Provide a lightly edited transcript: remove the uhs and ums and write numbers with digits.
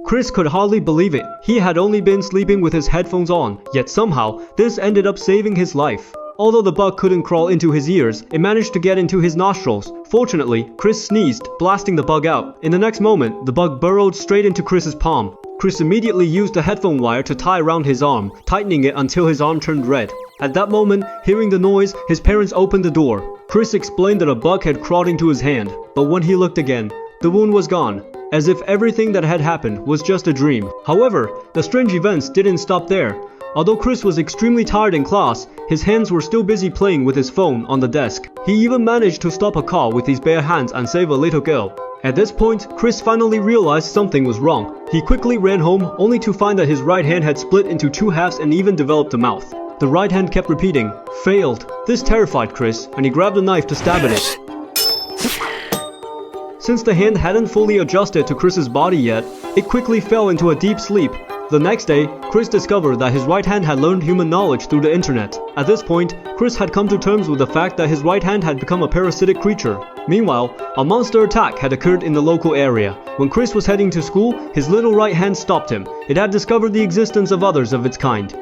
Chris could hardly believe it. He had only been sleeping with his headphones on, yet somehow, this ended up saving his life. Although the bug couldn't crawl into his ears, it managed to get into his nostrils. Fortunately, Chris sneezed, blasting the bug out. In the next moment, the bug burrowed straight into Chris's palm. Chris immediately used the headphone wire to tie around his arm, tightening it until his arm turned red. At that moment, hearing the noise, his parents opened the door. Chris explained that a bug had crawled into his hand, but when he looked again, the wound was gone, as if everything that had happened was just a dream. However, the strange events didn't stop there. Although Chris was extremely tired in class, his hands were still busy playing with his phone on the desk. He even managed to stop a car with his bare hands and save a little girl. At this point, Chris finally realized something was wrong. He quickly ran home, only to find that his right hand had split into two halves and even developed a mouth. The right hand kept repeating, "Failed." This terrified Chris, and he grabbed a knife to stab at it. Since the hand hadn't fully adjusted to Chris's body yet, it quickly fell into a deep sleep. The next day, Chris discovered that his right hand had learned human knowledge through the internet. At this point, Chris had come to terms with the fact that his right hand had become a parasitic creature. Meanwhile, a monster attack had occurred in the local area. When Chris was heading to school, his little right hand stopped him. It had discovered the existence of others of its kind.